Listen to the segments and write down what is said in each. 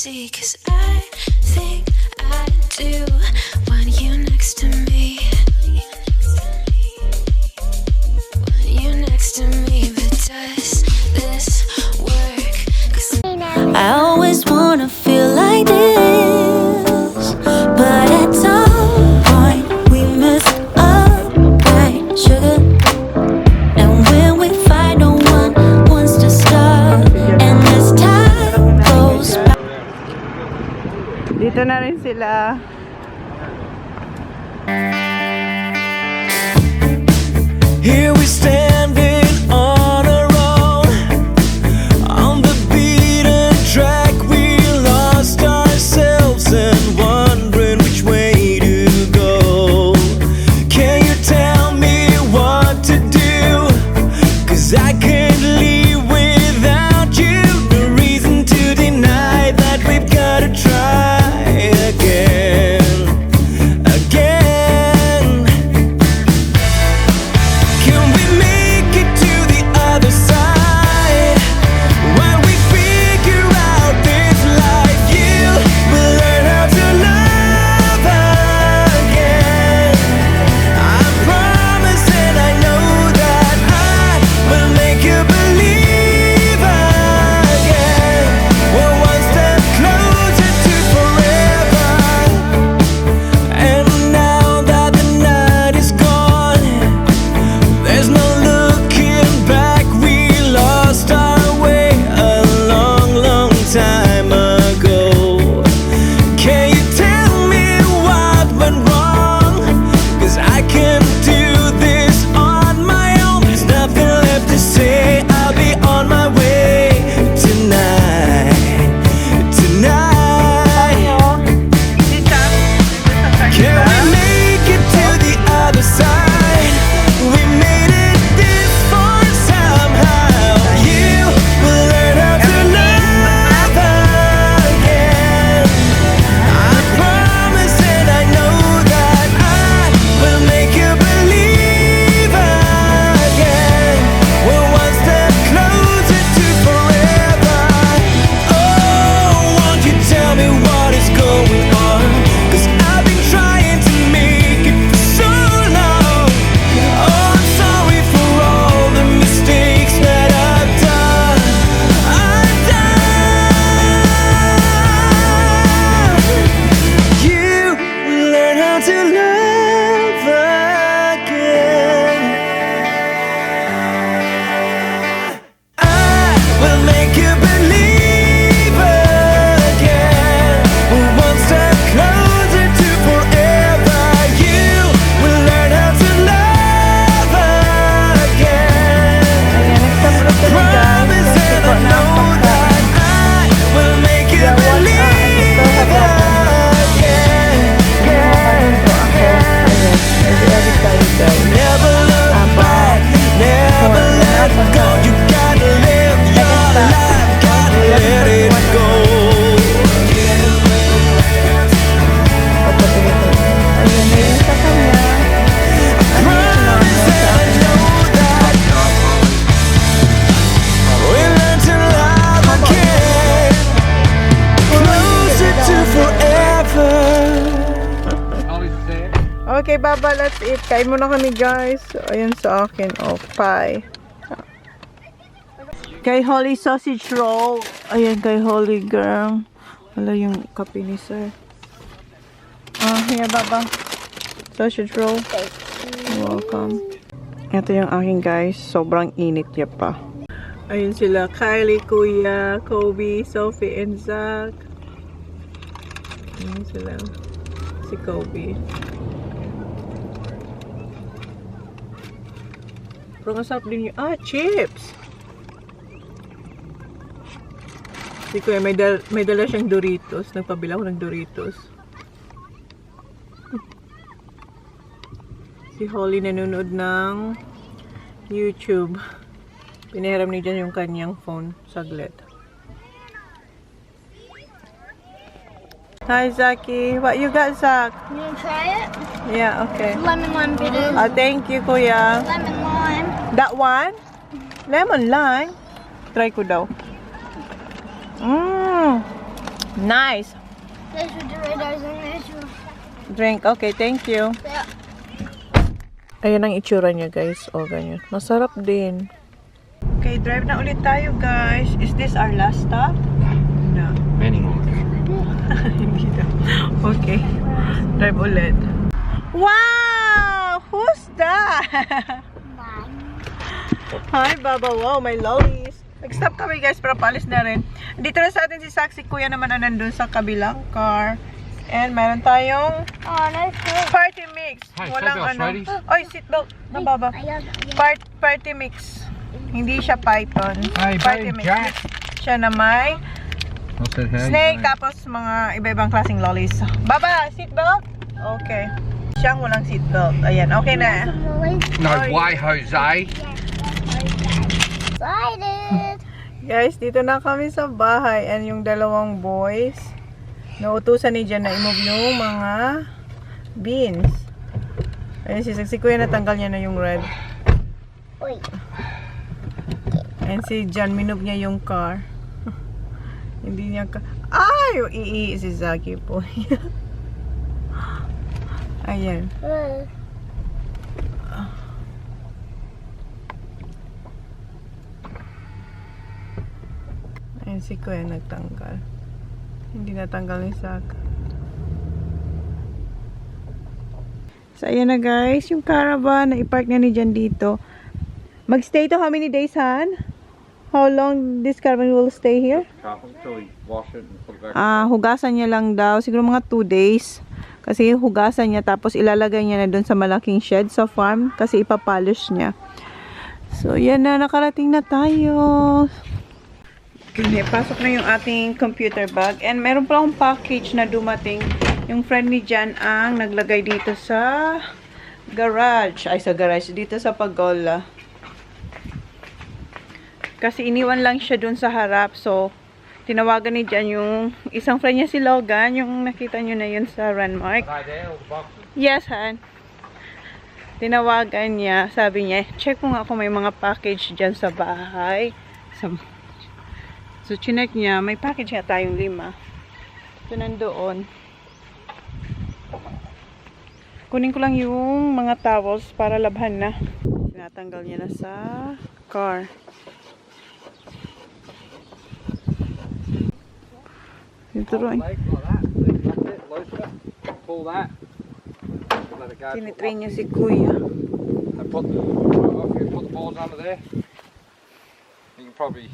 see, 'cause I think I do want you next to me. Want you next to me, but does this work? 'Cause I always wanna feel like this, but at some point we mess up, right, sugar? And when we fight, no one wants to start, and as time goes by. Dito na rin sila. Here we standing on our own, on the beaten track. We lost ourselves and wondering which way to go. Can you tell me what to do? 'Cause I can't leave without you. No reason to deny that we've gotta try again. Can we make it to the other side? While we figure out this life, you will learn how to love again. I promise and I know that I will make you believe again. We're one step closer to forever. And now that the night is gone, there's no looking back. We lost our way a long, long time ago. Can you tell me what went wrong? 'Cause I can't do this on my own. There's nothing left to say. I'll be on my way tonight. Tonight. Can we make it to the other side? We made it this far somehow. You will learn how to love again. I promise and I know that I will make you believe again. We're one step closer to forever. Oh, won't you tell me what is going on? 'Cause I've been trying to make it for so long. Oh, I'm sorry for all the mistakes that I've done. You will learn how to love again. I will make you believe again. We're one step closer to forever. You will learn how to love again. Promise and I know that I will make you believe again. Never look back, never let go. You gotta live your life, gotta let it go. Promise and I know that we'll learn to love again. Closer to forever. Okay, Baba, let's eat. Kain muna kami, guys. Ayan sa akin. Oh, pie. Kay Holly, sausage roll. Ayan, kay Holly, girl. Wala yung kape ni sir. Here, Baba. Sausage roll. You're welcome. Ito yung akin, guys. Sobrang init niya pa. Ayun sila. Kylie, Kuya, Kobe, Sophie, and Zach. Ayun sila. Si Kobe. Pero masarap din yung... chips! Si Kuya, may dala siyang Doritos. Nagpabila ko ng Doritos. Si Holly nanonood ng YouTube. Pinahiram ni dyan yung kanyang phone. Saglit. Hi, Zaki. What you got, Zach? You wanna try it? Yeah, okay. Lemon lime bitters. Thank you, Kuya. Lemon lime. That one? Lemon lime? Try ko daw. Nice. There's the radars on this one. Drink. Okay, thank you. Yeah. Ayan ang itsura niya, guys. O, ganyan. Masarap din. Okay, drive na ulit tayo, guys. Is this our last stop? No. Many more. Hindi daw. Okay. Drive ulit. Wow! Who's that? Hi, Baba. Wow, my lollies. Nag-stop kami, guys, para palis na rin. Dito na sa atin si Saksi. Kuya naman na nandun sa kabilang car. And meron tayong Oh, nice. party mix. Hey, Walang seatbelts ano. ready? Oy, seatbelt. Nababa. Party mix. Hindi siya python. Hey, Party babe, mix. Jack. Siya na may I said, how snake, you doing? tapos mga iba-ibang klaseng lollies. Baba, seatbelt? Okay. Siyang walang seatbelt. Ayan, okay na. No Sorry. way, Jose. Excited. Guys, dito na kami sa bahay. And yung dalawang boys, nautusan ni Jan na i-move yung mga beans. Ayun, si Kuya natanggal niya na yung red. Uy. And si Jan, minove niya yung car. Hindi niya ay! Si Zaki po. Ayan. Ayan si Kuya nagtanggal. Hindi natanggal ni Zaki. So, ayan na guys. Yung caravan na i-park na ni Jan dito. Magstay to how many days, Han? How long this caravan will stay here? Until we wash it and put it back. Hugasan niya lang daw. Siguro mga 2 days. Kasi hugasan niya tapos ilalagay niya na doon sa malaking shed sa farm. Kasi ipapolish niya. So, yan na. Nakarating na tayo. Okay, pasok na yung ating computer bag. And meron pa akong package na dumating. Yung friend ni Jan ang naglagay dito sa garage. Ay, sa garage. Dito sa Pagola. Kasi iniwan lang siya dun sa harap. So, tinawagan ni Jan yung isang friend niya si Logan. Yung nakita nyo na yun sa Runmark. Are they there, all the boxes? Yes, Han. Tinawagan niya. Sabi niya, check mo nga kung may mga package dyan sa bahay. So, chinek niya. May package nga tayong 5. So, nandoon. Kunin ko lang yung mga towels para labhan na. Tinatanggal niya na sa car. Tinuturuan. Leg like that. That's it. Loosen it. Pull that. Let it go. Tinitrain niya si Kuya. And put the balls under there. You can probably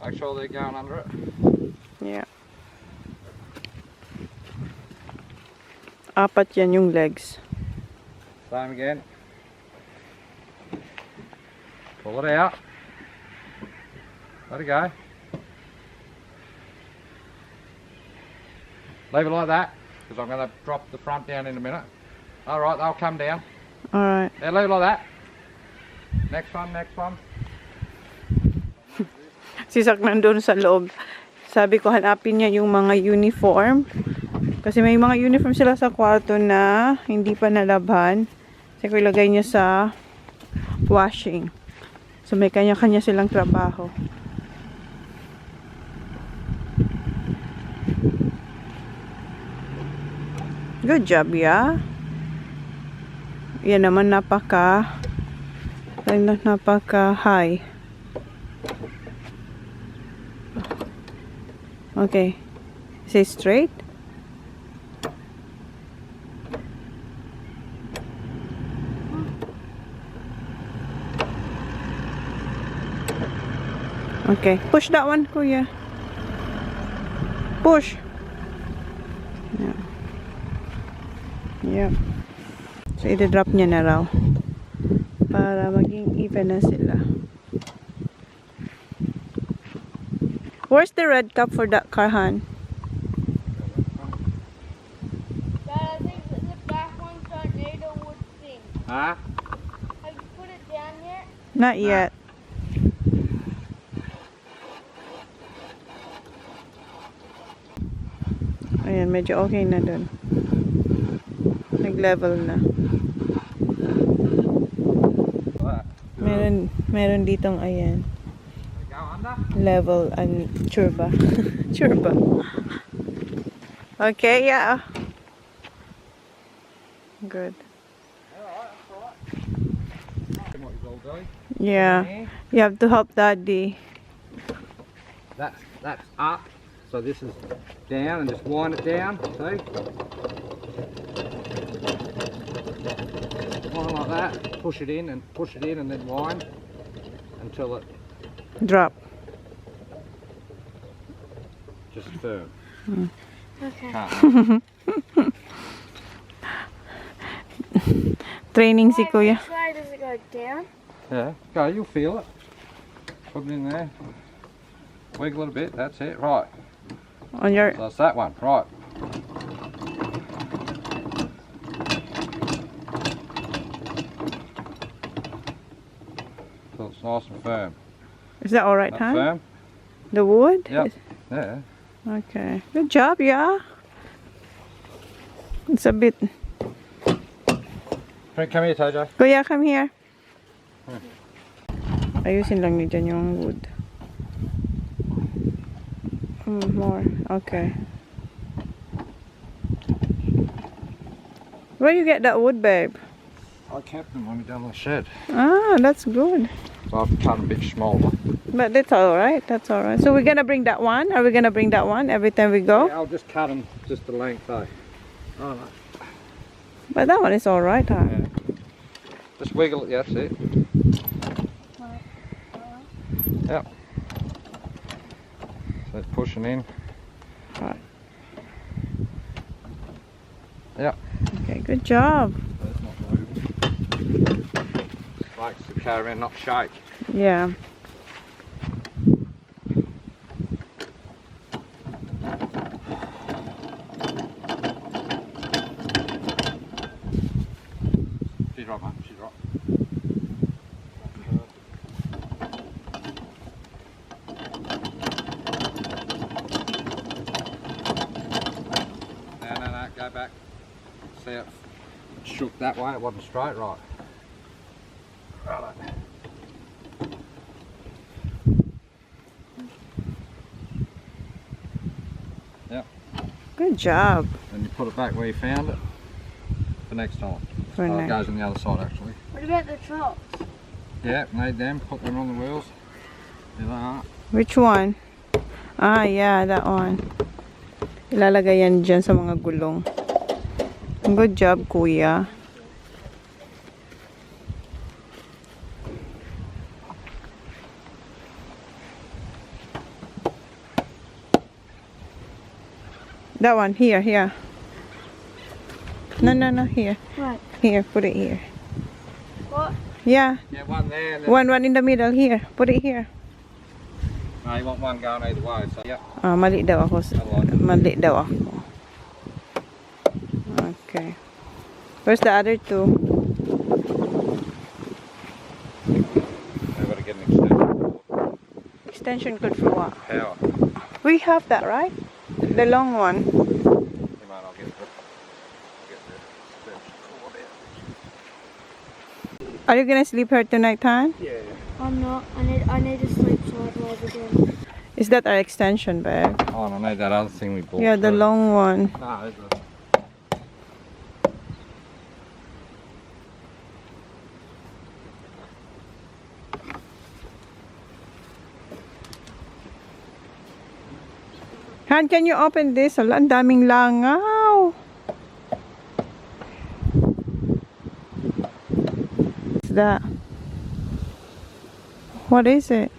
make sure they're going under it. Yeah. 4 yan yung legs. Same again. Pull it out. Let it go. Leave it like that, because I'm going to drop the front down in a minute. Alright, they'll come down. Alright. Yeah, leave it like that. Next one, next one. Si Zach nandun sa loob. Sabi ko hanapin niya yung mga uniform. Kasi may mga uniform sila sa kwarto na hindi pa nalabhan. Kasi ko ilagay niya sa washing. So may kanya-kanya silang trabaho. Good job, ya. Yan naman napaka high. Okay. Is it straight? Okay. Push that one, Kuya. Push. Yeah. Yep. So, i-drop niya na raw. Para maging even na sila. Where's the red cup for that car, Han? Dad, I think the back one tornado would sink. Huh? Have you put it down yet? Not yet. Ayan, medyo okay na dun. Nag-level na. Meron ditong ayan. Go under. level and churba. Churba. Okay, yeah. Good. Yeah. You have to help Daddy. That's up. So this is down, and just wind it down. See? Wind like that. Push it in, and then wind until it Drop. just firm. Okay. Can't. Training si Kuya. Which way does it go down? Yeah, go, you'll feel it. Put it in there. Wiggle it a bit, that's it, right. On your... So that's that one, right. So it's nice and firm. Is that alright, That's huh? firm? The wood? Yep. Yeah. Okay. Good job, yeah. It's a bit... Come here, Tojo. Kuya, come here. Ayusin lang ni dyan yung wood. More. Okay. Where you get that wood, babe? I kept them when we done the shed. Ah, that's good. So I've cut them a bit smaller. But that's alright. That's alright. So we're gonna bring that one? Are we gonna bring that one every time we go? Yeah, I'll just cut them just the length though. Oh, no. But that one is alright, huh? Yeah. Just wiggle it, yeah, that's it. Yep. So it's pushing in. Right. Yep. Okay, good job. So it's not moving. Makes the caravan not shake. Yeah. She's right, mate. She's right. No, go back. See it shook that way, it wasn't straight, right. Right. Yep. Good job. Then you put it back where you found it for next time. For Oh, it next. goes on the other side actually. What about the trucks? Yeah, need them, put them on the wheels. There they are. Which one? Ah, yeah, that one. Ilalagay yan dyan sa mga gulong. Good job, Kuya. That one, here. No, here. What? Here, put it here. What? Yeah, Yeah, one there. And then, one in the middle, here. Put it here. no, you want one going either way, so yep. Ah, mali daw ako. Mali daw ako. Okay. Where's the other two? We've got to get an extension Extension cord for what? power. We have that, right? The long one. Come on, I'll get the extension cord out. Are you gonna sleep here tonight, huh? Yeah. I'm not. I need to sleep so I can again. Is that our extension, babe? Oh, and I need that other thing we bought. Yeah, the too. long one. No, it's a... Han, can you open this? Wala, ang daming langaw. What's that? What is it?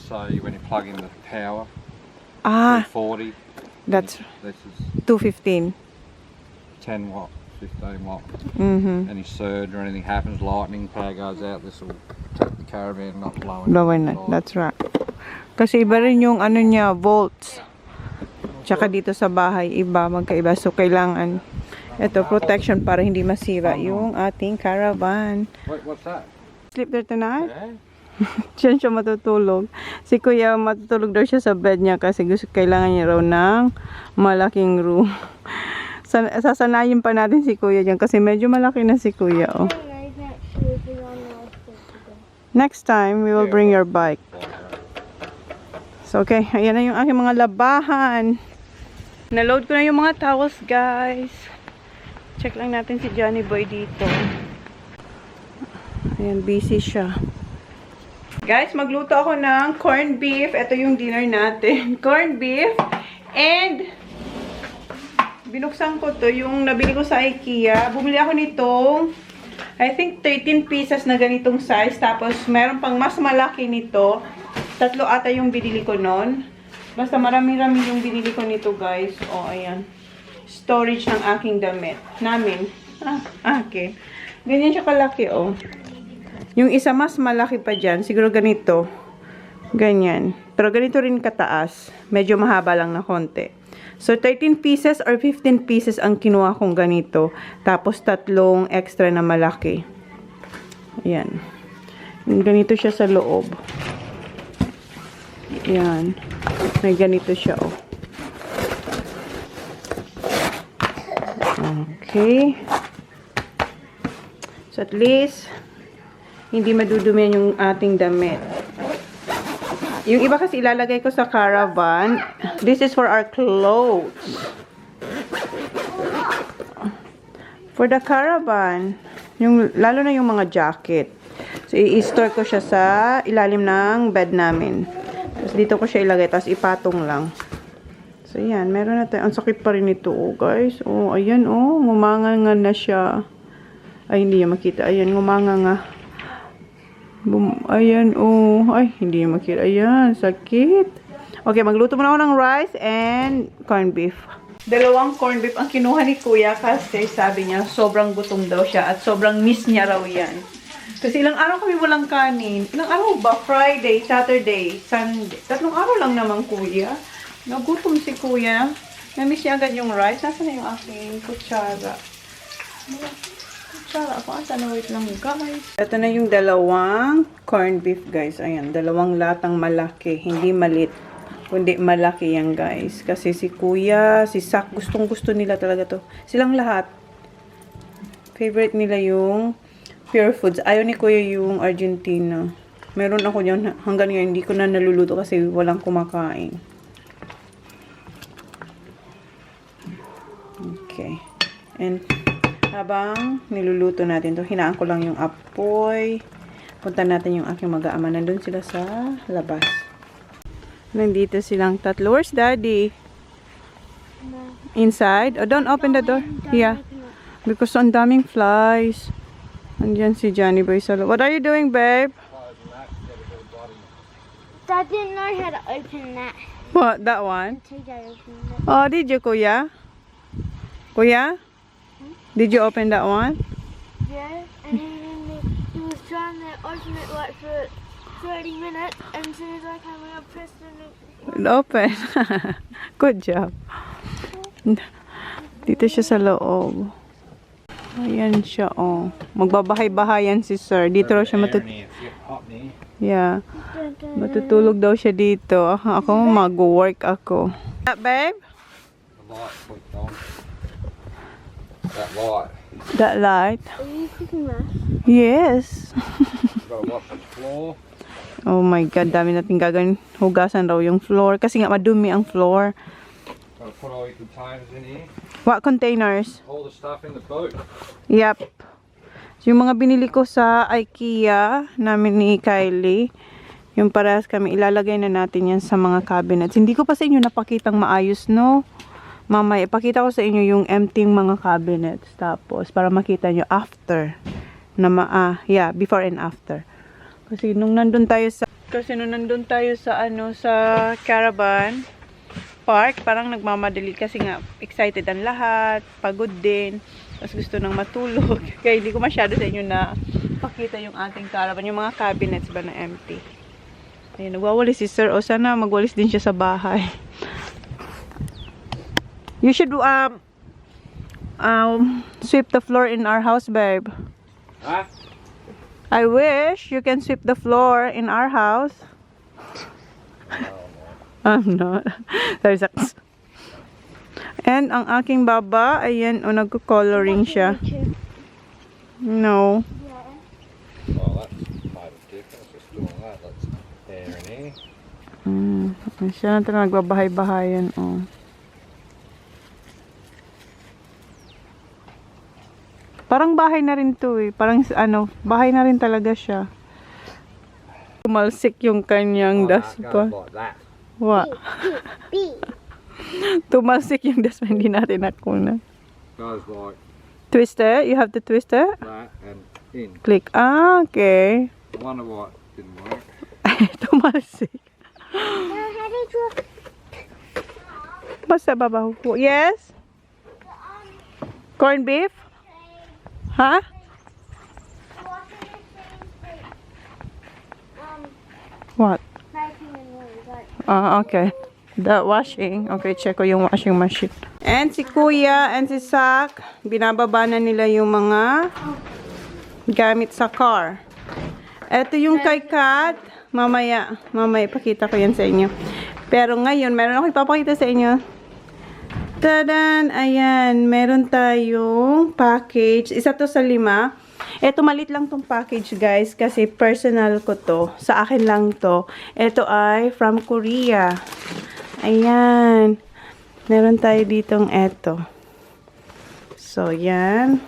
So when you plug in the power, Ah, 40. that's This is 215. 10 watt, 15 watt. Mm-hmm. Any surge or anything happens, lightning, power goes out, this will protect the caravan not blowing. Blowing it. That's right. Kasi iba rin yung ano niya, volts. Tsaka dito sa bahay, iba, magkaiba. So, kailangan ito, protection para hindi masira yung ating caravan. Wait, what's that? Sleep there tonight? Yeah? Diyan siya matutulog. Si Kuya, matutulog daw siya sa bed niya kasi gusto, kailangan niya raw ng malaking room. Sasanayin pa natin si Kuya dyan kasi medyo malaki na si Kuya. Oh. Next time, we will bring your bike. So, okay. Ayan na yung aking mga labahan. Naload ko na yung mga towels, guys. Check lang natin si Johnny Boy dito. Ayan, busy siya. Guys, magluto ako ng corned beef. Ito yung dinner natin. Corned beef. And, binuksan ko to, yung nabili ko sa IKEA. Bumili ako nitong, I think 13 pieces na ganitong size. Tapos, meron pang mas malaki nito. 3 ata yung binili ko nun. Basta marami-rami yung binili ko nito, guys. O, ayan. Storage ng aking damit. Namin. Okay. Ganyan siya kalaki, oh. Yung isa mas malaki pa dyan. Siguro ganito. Ganyan. Pero ganito rin kataas. Medyo mahaba lang na konti. So, 13 pieces or 15 pieces ang kinuha kong ganito. Tapos, 3 extra na malaki. Ayan. Ganito siya sa loob. Ayan. May ganito siya, oh. Okay. So, at least, hindi madudumihan yung ating damit. Yung iba kasi ilalagay ko sa caravan. This is for our clothes. For the caravan, lalo na yung mga jacket. So, i-store ko siya sa ilalim ng bed namin. Tapos, dito ko siya ilagay. Tapos, ipatong lang. So, yan. Meron na tayo. Ang sakit pa rin ito, oh, guys. Oh, ayan, oh. Ngumanganga na siya. Ay, hindi niya makita. Ayan, ngumanganga. Ayan, oh. Ay, hindi niya makita. Ayan, sakit. Okay, magluto muna ako ng rice and corned beef. 2 corned beef ang kinuha ni Kuya kasi sabi niya sobrang gutom daw siya at sobrang miss niya raw yan. Kasi ilang araw kami walang kanin. Ilang araw ba? Friday, Saturday, Sunday. 3 araw lang naman, Kuya. Nagutom si Kuya. Na-miss niya agad yung rice. Nasaan na yung aking kutsara? Kutsara ako. Asa na, wait lang, guys. Ito na yung 2 corned beef, guys. Ayan, 2 latang malaki. Hindi malit. Kundi malaki yan, guys. Kasi si Kuya, si Sak, gustong-gusto nila talaga to. Silang lahat. Favorite nila yung pure foods. Ayaw ni Kuya yung Argentina. Meron ako dyan. Hanggang ngayon, hindi ko na naluluto kasi walang kumakain. Okay. And, habang niluluto natin to, hinaan ko lang yung apoy. Punta natin yung aking mag-aama. Nandun sila sa labas. Nandito silang 3. Where's Daddy? Inside? Oh, don't open the door. Yeah. Because ang daming flies. Andiyan si Johnny Boy sa loob. What are you doing, babe? Dad didn't know how to open that. What? That one? So Dad opened it. Oh, did you, Kuya? Kuya? Did you open that one? Yeah, and then he was trying to open it like for 30 minutes, and as soon as I came in, I pressed it. Open. Good job. Dito siya sa loob. Ayan siya, oh. Magbabahay-bahayan si Sir. Dito raw siya Yeah. Matutulog daw siya dito. Ako, mag-work ako. That, babe? The light flicked on. That light. That light? Are you cooking that? Yes. Gotta wash the floor. Oh my God, dami natin gagawin. Hugasan raw yung floor. Kasi nga madumi ang floor. Gotta put all your containers in here. What containers? All the stuff in the boot. Yep. So, yung mga binili ko sa IKEA namin ni Kylie, yung parehas kami, ilalagay na natin yan sa mga cabinets. Hindi ko pa sa inyo napakitang maayos, no? Mamaya, ipakita ko sa inyo yung emptying mga cabinets. Tapos, para makita nyo after. Yeah, before and after. Kasi nung nandun tayo sa sa caravan park, parang nagmamadali kasi nga excited ang lahat, pagod din, tapos gusto nang matulog. Kaya hindi ko masyado sa inyo na pakita yung ating caravan, yung mga cabinets ba na empty. Ayun, nagwawalis si Sir. O sana magwalis din siya sa bahay. You should sweep the floor in our house, babe. Huh? I wish you can sweep the floor in our house. I'm not. There's a... And ang aking baba, ayan, o nagko-coloring siya. No. Well, that's made a difference. Just doing that. That's there and here. Siya na talaga nagbabahay-bahayan, oh. Parang bahay na rin to eh. Parang ano, bahay na rin talaga siya. Tumalsik yung kanyang dustpan. Like that. What? Tumalsik yung dustpan. Hindi natin nakuna. Goes like Twist it. You have to twist it. that and in. Click. Ah, okay. I wonder why it didn't work. Tumalsik. Basta babaw po. Yes? Corned beef? Huh? What? Okay. The washing. Okay, check ko yung washing machine. And si Kuya and si Sak, binababa na nila yung mga gamit sa car. Ito yung kay Kat. Mamaya pakita ko yan sa inyo. Pero ngayon, meron ako ipapakita sa inyo. Tadan! Ayan, meron tayong package. Isa to sa 5. Ito, malit lang tong package, guys, kasi personal ko to. Sa akin lang to. Ito ay from Korea. Ayan. Meron tayo ditong eto. So, yan.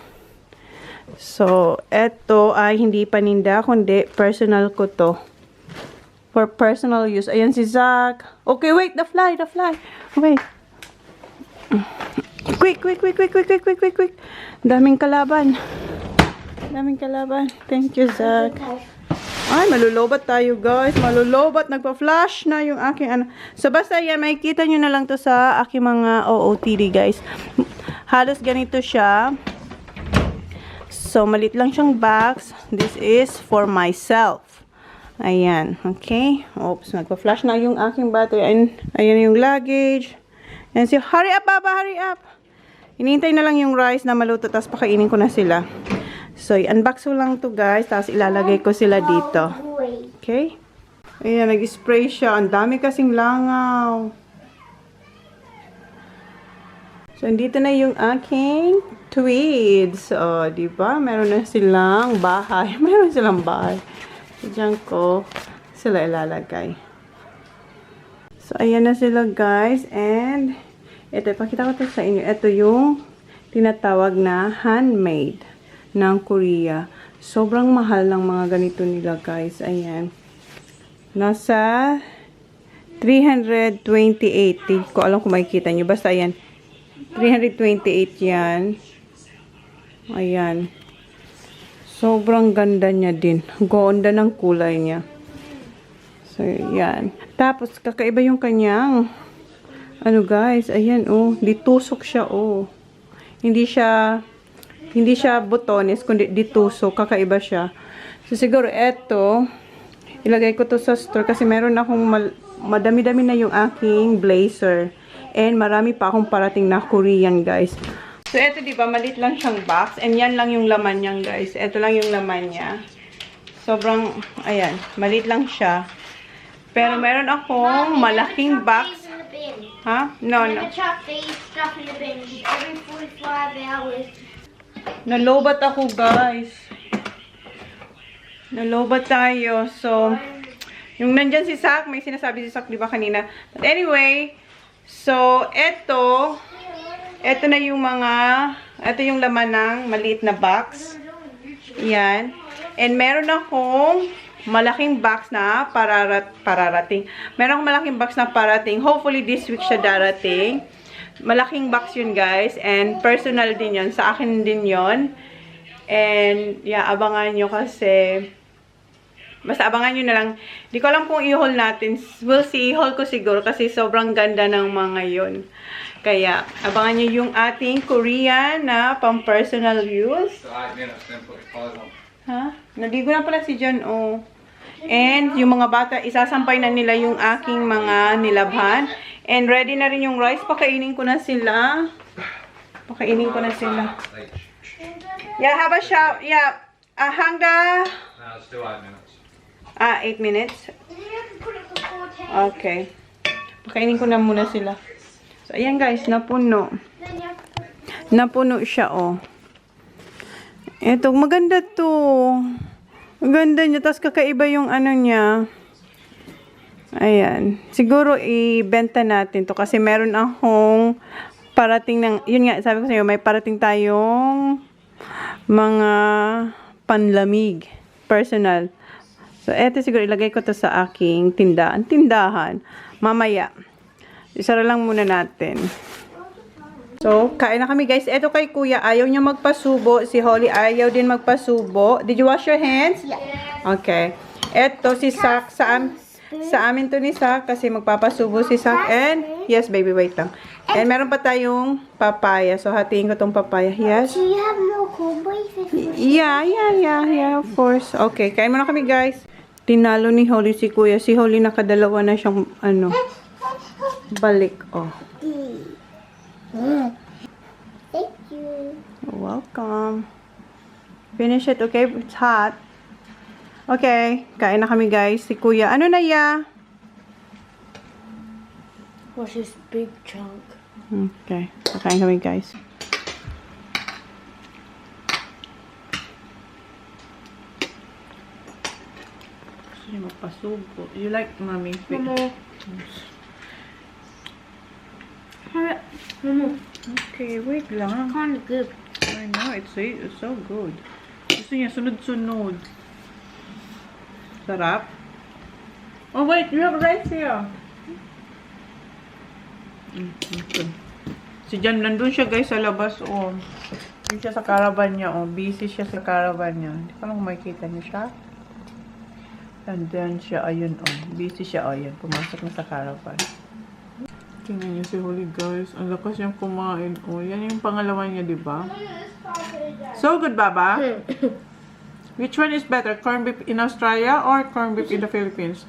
So, eto ay hindi paninda, kundi personal ko to. For personal use. Ayan si Zach. Okay, wait. The fly. Wait. Quick. Daming kalaban. Thank you, Zach. Ay, malulobat tayo, guys. Malulobat. Nagpa-flash na yung aking ano. So, basta yan. Makikita nyo na lang to sa aking mga OOTD, guys. Halos ganito siya. So, malit lang siyang box. This is for myself. Ayan. Okay. Oops. Nagpa-flash na yung aking battery. And, ayan yung luggage. And so, hurry up, Baba. Hurry up. Hinihintay na lang yung rice na maluto. Tapos, pakainin ko na sila. So, i-unbox ko lang to, guys. Tapos, ilalagay ko sila dito. Okay? Ayan, nag-spray siya. Ang dami kasing langaw. So, dito na yung aking tweeds. O, diba? Meron na silang bahay. Meron silang bahay. So, dyan ko sila ilalagay. So, ayan na sila, guys. And, ito, ipakita ko to sa inyo. Ito yung tinatawag na handmade ng Korea. Sobrang mahal ng mga ganito nila, guys. Ayan. Nasa 328. Hindi ko alam kung makikita nyo. Basta, ayan. 328 yan. Ayan. Sobrang ganda niya din. Ganda ng kulay niya. So, yan. Tapos, kakaiba yung kanyang ano, guys. Ayan, oh. Ditusok siya, oh. Hindi siya botones, kundi ditusok. Kakaiba siya. So, siguro, eto, ilagay ko to sa store kasi meron akong madami-dami na yung aking blazer. And marami pa akong parating na Korean, guys. So, eto, diba, malit lang siyang box. And yan lang yung laman niyan, guys. Eto lang yung laman niya. Sobrang, ayan, malit lang siya. Pero meron akong malaking box. Ha? No. Chuck these stuff in the bin every 45 hours. Nalobat ako, guys. Nalobat tayo. So, yung nandyan si Sak, may sinasabi si Sak, diba, kanina? But anyway, so, eto na yung ito yung laman ng maliit na box. Yan. And meron akong malaking box na pararating. Meron akong malaking box na parating. Hopefully, this week siya darating. Malaking box yun, guys. And personal din yun. Sa akin din yun. And, yeah, abangan nyo kasi basta abangan nyo na lang. Di ko alam kung i-haul natin. We'll see. I-haul ko siguro kasi sobrang ganda ng mga yun. Kaya, abangan nyo yung ating Korean na pang-personal use. So 8 minutes, then put your clothes on. Ha? Naligo na pala si John, oh. And, yung mga bata, isasampay na nila yung aking mga nilabhan. And, ready na rin yung rice. Pakainin ko na sila. Yeah, how about shower? Yeah. Hangda. No, let's do 8 minutes. 8 minutes? Okay. Pakainin ko na muna sila. So, ayan, guys. Napuno. Napuno siya, oh. Eto, maganda to. Maganda niya. Tapos kakaiba yung ano niya. Ayan. Siguro ibenta natin to kasi meron akong parating ng, yun nga, sabi ko sa iyo, may parating tayong mga panlamig. Personal. So, eto siguro ilagay ko to sa aking tindahan. Mamaya. Isara lang muna natin. So, kain na kami guys. Eto kay Kuya, ayaw niya magpasubo. Si Holly ayaw din magpasubo. Did you wash your hands? Yeah. Okay. Eto si Sak. Sa amin to ni Sak kasi magpapasubo si Sak. And, yes baby, wait lang. And meron pa tayong papaya. So, hatiin ko tong papaya. Yes? Do you have no cold boys? Yeah, of course. Okay, kain muna kami guys. Tinalo ni Holly si Kuya. Si Holly nakadalawa na siyang, balik. Oh. Thank you. You're welcome. Finish it, okay? It's hot. Okay, kain na kami guys. Si Kuya, ano na ya? What's this big chunk? Okay, kakain kami guys. Gusto niya magpasubo. You like mommy? Okay, wait lang. Kind of good. I know, it's so good. Gusto niya sunod-sunod. Sarap. Oh wait, you have rice here. Okay. Si Jan, nandun siya guys sa labas. Oh. Hindi siya sa caravan niya. Oh. Busy siya sa caravan niya. Hindi ko lang makikita niyo siya. And then siya, ayun. Oh. Busy siya. Oh, yan. Pumasok na sa caravan. Tingnan niyo si Holly guys. Ang lakas niyang kumain. Oh, yan yung pangalawa niya, di ba? So good, Baba. Which one is better? Corned beef in Australia or corned beef in the Philippines?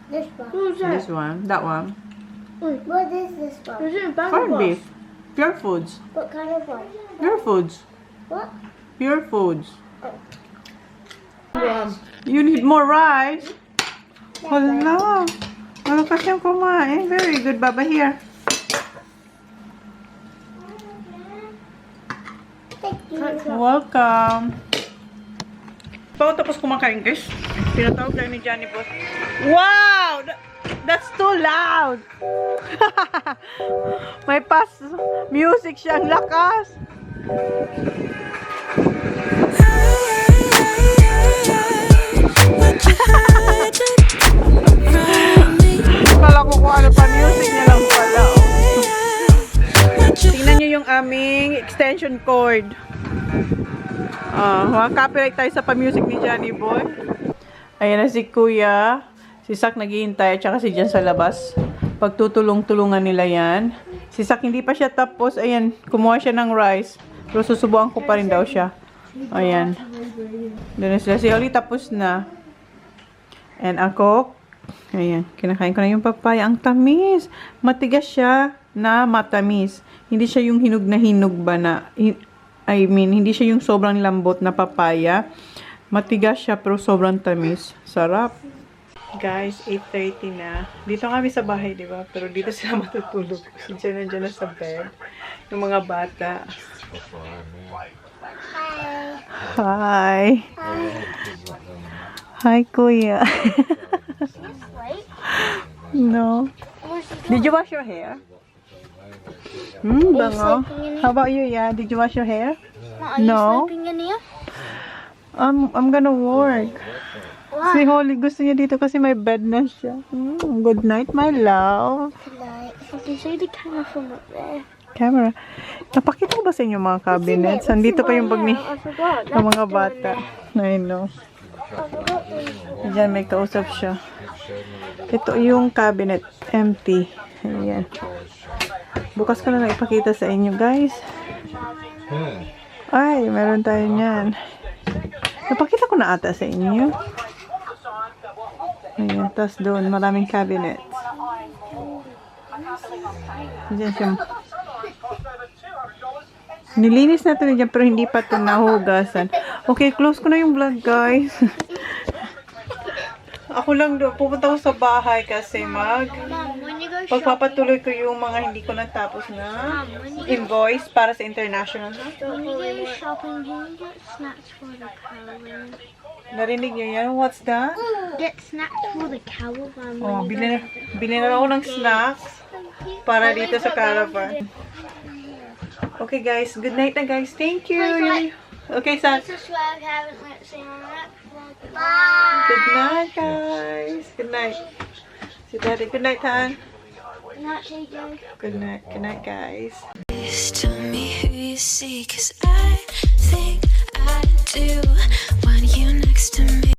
This one. Who's that? This one. That one. What is this one? Is it Corned beef. Pure foods. What kind of one? Pure foods. What? Pure foods. You need more rice. Hala. Malakas yung kumain. Very good, Baba. Here. Thank you. Welcome. Tapos kumakain, guys. Pinatawag lang ni Johnny Boss. Wow! That's too loud! May music siyang lakas. Kala ko kung ano pa music niya lang pala. Tingnan nyo yung aming extension cord. Copyright tayo sa pa-music ni Johnny Boy. Ayan na si Kuya. Si Sak naghihintay at saka si Jan sa labas. Pagtutulong-tulungan nila yan. Si Sak hindi pa siya tapos. Ayan, kumuha siya ng rice. Pero susubukan ko pa rin daw siya. Ayan. Doon na sila. Si Holly tapos na. And ako, ayan, kinakain ko na yung papaya. Ang tamis. Matigas siya na matamis. Hindi siya yung hinog na hinog ba na... hindi siya yung sobrang lambot na papaya. Matigas siya pero sobrang tamis. Sarap. Guys, 8:30 na. Dito kami sa bahay, di ba? Pero dito sila matutulog. Si Jan nandiyan na sa bed. Yung mga bata. Hi. Hi, Kuya. No. Did you wash your hair? Bango. How about you, yeah? Did you wash your hair? Are you sleeping in here? I'm gonna work. Si Holly gusto niya dito kasi may bed na siya. Good night, my love. Good night. I can see the camera from up there. Camera. Napakita ko ba sa inyo mga cabinets? Andito pa yung bag ni I forgot. ng mga bata. I know. I forgot these. Diyan may kausap siya. Ito yung cabinet. Empty. Ayan. Bukas ko na lang ipakita sa inyo, guys. Ay, meron tayo niyan. Napakita ko na ata sa inyo. Ayan, tapos doon, maraming cabinet. Diyan siya. Nilinis na ito dyan, pero hindi pa ito nahugasan. Okay, close ko na yung vlog, guys. Ako lang doon, pupunta ko sa bahay kasi Mom, when you go shopping, pagpapatuloy ko yung mga hindi ko natapos na invoice para sa international. when you go shopping, can you get snacks for the Power Rangers? Narinig niyo yan? What's that? Get snacks for the caravan. Oh, bili na ako ng snacks para dito sa caravan. Okay guys, good night na guys. Thank you. Okay, San. Subscribe, haven't seen on that. Bye. Good night guys. Good night. Si Daddy, good night, Han. Good night, CJ. Good night. Good night guys. Please tell me who you see, 'cause I think I do when you next to me.